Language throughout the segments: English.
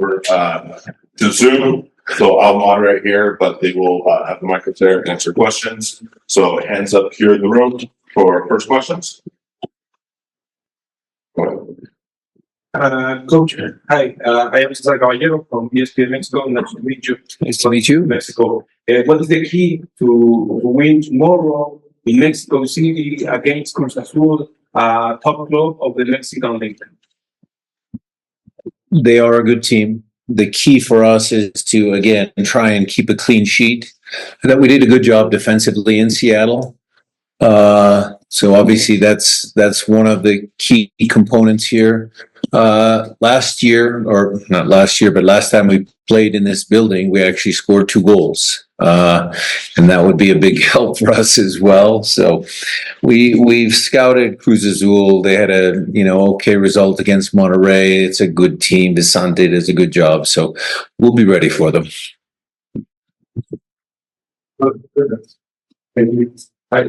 over to Zoom. So I'll moderate here, but they will have the microphone there and answer questions. So hands up here in the room for first questions. Coach, hi, I am Cesar Caballero from ESPN Mexico. Nice to meet you. Nice to meet you. Mexico. What is the key to win tomorrow in Mexico City against Cruz Azul, top club of the Mexican League? They are a good team. The key for us is to, again, try and keep a clean sheet. That we did a good job defensively in Seattle. So obviously that's one of the key components here. Last year, or not last year, but last time we played in this building, we actually scored 2 goals. And that would be a big help for us as well. So we've scouted Cruz Azul. They had a, okay result against Monterrey. It's a good team. Vicente does a good job. So we'll be ready for them. Thank you. Hi,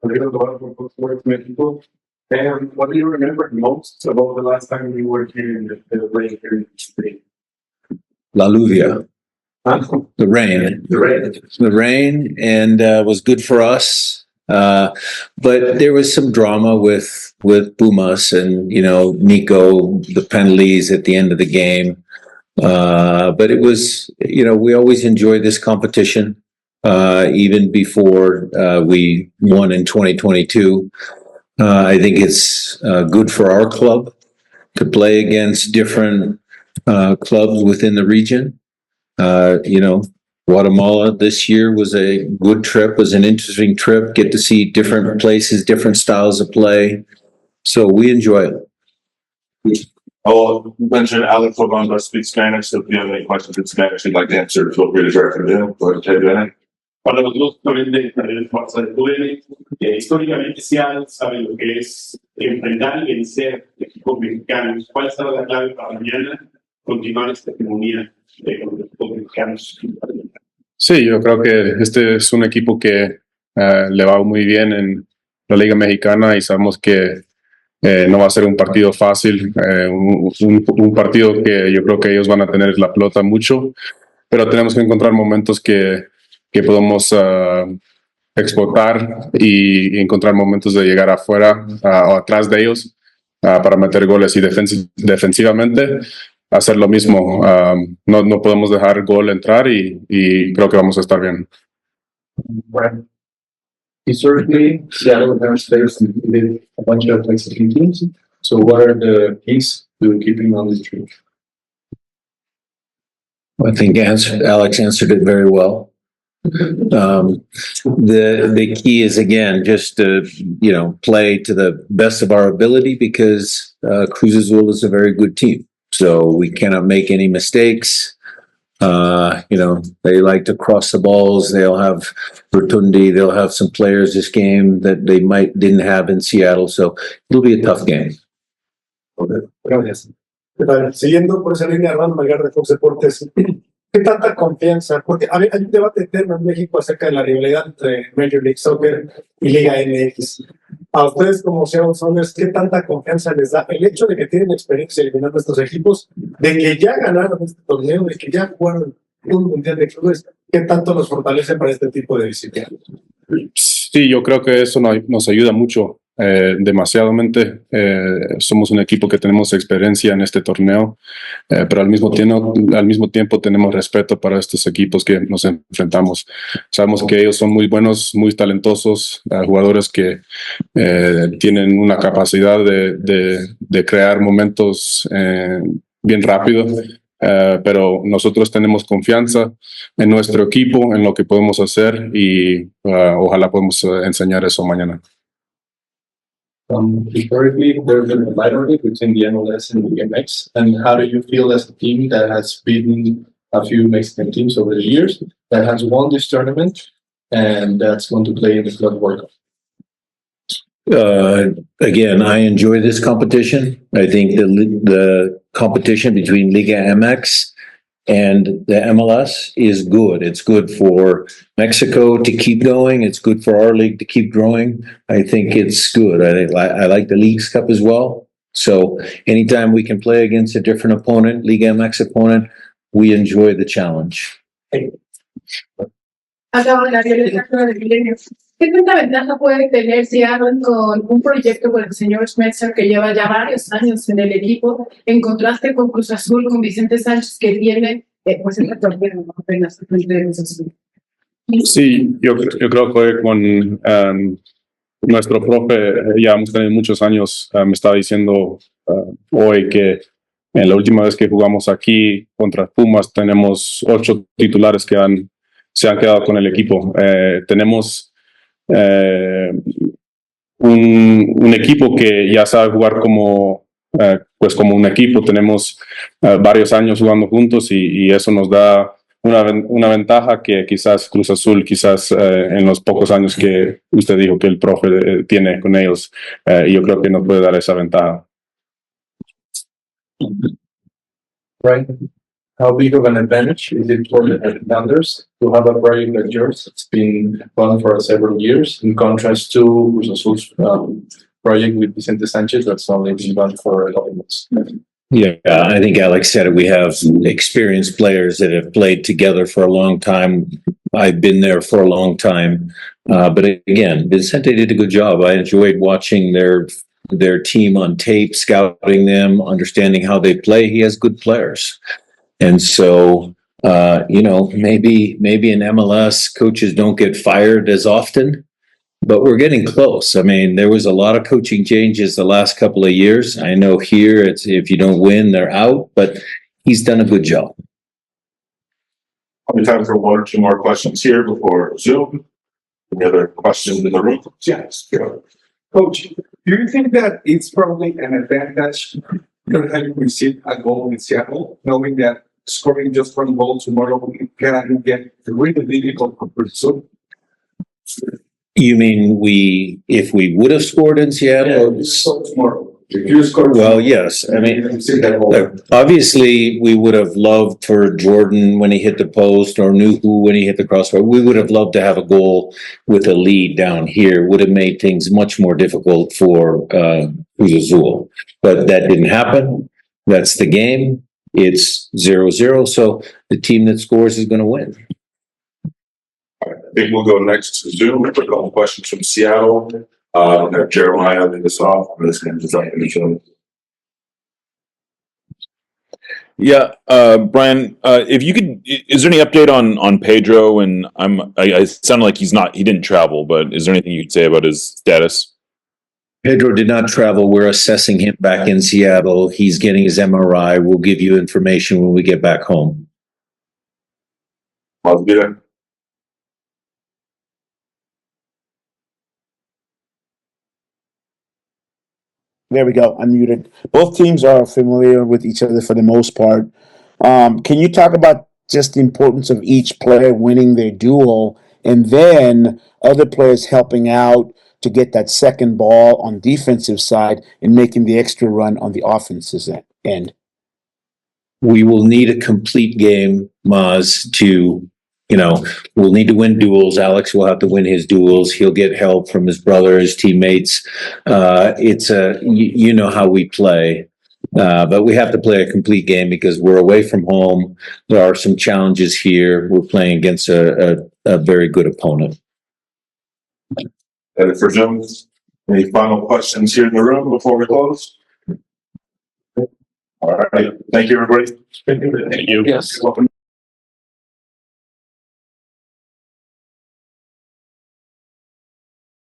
Rodrigo Tobar from Futbol Mexico. And what do you remember most about the last time you were here in the rain here in Spain? La lluvia. The rain. The rain, and was good for us. But there was some drama with Pumas and, Nico, the penalties at the end of the game. But it was, we always enjoy this competition. Even before we won in 2022. I think it's good for our club to play against different clubs within the region. Guatemala this year was a good trip, was an interesting trip, get to see different places, different styles of play. So we enjoy it. I'll mention Alex Roldan speaks Spanish, so if you have any questions in Spanish you'd like to answer, feel free to direct them to him. Go ahead, Para nosotros también históricamente saben lo que es enfrentar y vencer equipos mexicanos. ¿Cuál será la clave para mañana continuar esta hegemonía con los equipos mexicanos? Sí, yo creo que este es un equipo que le va muy bien en la Liga Mexicana y sabemos que no va a ser un partido fácil, un partido que yo creo que ellos van a tener la pelota mucho, pero tenemos que encontrar momentos que podemos explotar y encontrar momentos de llegar afuera o atrás de ellos para meter goles y defensivamente hacer lo mismo. No podemos dejar gol entrar y creo que vamos a estar bien. Right. Historically, Seattle has faced a bunch of Mexican teams. So what are the keys to keeping on this streak? I think Alex answered it very well. The key is, again, just to play to the best of our ability, because Cruz Azul is a very good team, so we cannot make any mistakes. They like to cross the balls. They'll have Rotundi. They'll have some players this game that they didn't have in Seattle, so it'll be a tough game. Gracias. Siguiendo por esa línea, Armando Melgar de Fox Deportes, ¿qué tanta confianza? Porque hay un debate eterno en México acerca de la rivalidad entre Major League Soccer y Liga MX. A ustedes como Seattle Sounders, ¿qué tanta confianza les da el hecho de que tienen experiencia eliminando a estos equipos, de que ya ganaron este torneo, de que ya jugaron un mundial de clubes? ¿Qué tanto nos fortalece para este tipo de disciplina? Sí, yo creo que eso nos ayuda mucho. Demasiadamente. Somos un equipo que tenemos experiencia en este torneo, pero al mismo tiempo tenemos respeto para estos equipos que nos enfrentamos. Sabemos que ellos son muy buenos, muy talentosos, jugadores que tienen una capacidad de crear momentos bien rápido, pero nosotros tenemos confianza en nuestro equipo, en lo que podemos hacer y ojalá podamos enseñar eso mañana. Historically, there's been a rivalry between the MLS and the MX. And how do you feel as a team that has beaten a few Mexican teams over the years, that has won this tournament, and that's going to play in the Club World Cup? Again, I enjoy this competition. I think the competition between Liga MX and the MLS is good. It's good for Mexico to keep going. It's good for our league to keep growing. I think it's good. I like the Leagues Cup as well. So anytime we can play against a different opponent, Liga MX opponent, we enjoy the challenge. Acabo la violencia de milenios. ¿Qué tanta ventaja puede tener Seattle con un proyecto con el señor Schmetzer que lleva ya varios años en el equipo, en contraste con Cruz Azul, con Vicente Sánchez, que tiene pues el retorno apenas frente de Cruz Azul? Sí, yo creo que con nuestro profe, ya hemos tenido muchos años, me estaba diciendo hoy que en la última vez que jugamos aquí contra Pumas tenemos 8 titulares que se han quedado con el equipo. Tenemos un equipo que ya sabe jugar como un equipo. Tenemos varios años jugando juntos y eso nos da una ventaja que quizás Cruz Azul, en los pocos años que usted dijo que el profe tiene con ellos, yo creo que nos puede dar esa ventaja. Right. How big of an advantage is it for the founders to have a project like yours? It's been run for several years, in contrast to Cruz Azul's project with Vicente Sanchez that's only been run for a couple of months. Yeah, I think Alex said it. We have experienced players that have played together for a long time. I've been there for a long time. But again, Vicente did a good job. I enjoyed watching their team on tape, scouting them, understanding how they play. He has good players. And so, maybe in MLS, coaches don't get fired as often, but we're getting close. I mean, there was a lot of coaching changes the last couple of years. I know here it's if you don't win, they're out, but he's done a good job. Probably time for 1 or 2 more questions here before Zoom. Any other questions in the room? Yes, sure. Coach, do you think that it's probably an advantage that you receive a goal in Seattle, knowing that scoring just 1 goal tomorrow can get really difficult for Pizarra? You mean if we would have scored in Seattle? Tomorrow. If you score, Well, yes. I mean, look, obviously, we would have loved for Jordan when he hit the post or Nuhu when he hit the crossbar. We would have loved to have a goal with a lead down here. Would have made things much more difficult for Cruz Azul. But that didn't happen. That's the game. It's 0-0. So the team that scores is going to win. I think we'll go next to Zoom. We've got a couple questions from Seattle. Have Jeremiah lead us off. I'm just going to design each other. Yeah, Brian, if you could, is there any update on Pedro? And I sounded like he didn't travel, but is there anything you could say about his status? Pedro did not travel. We're assessing him back in Seattle. He's getting his MRI. We'll give you information when we get back home. I'll be there. There we go. Unmuted. Both teams are familiar with each other for the most part. Can you talk about just the importance of each player winning their duel and then other players helping out to get that second ball on defensive side and making the extra run on the offensive end? We will need a complete game, Maz, we'll need to win duels. Alex will have to win his duels. He'll get help from his brother, his teammates. You know how we play. But we have to play a complete game because we're away from home. There are some challenges here. We're playing against a very good opponent. And for Zoom, any final questions here in the room before we close? All right. Thank you, everybody. Thank you. Yes. Welcome.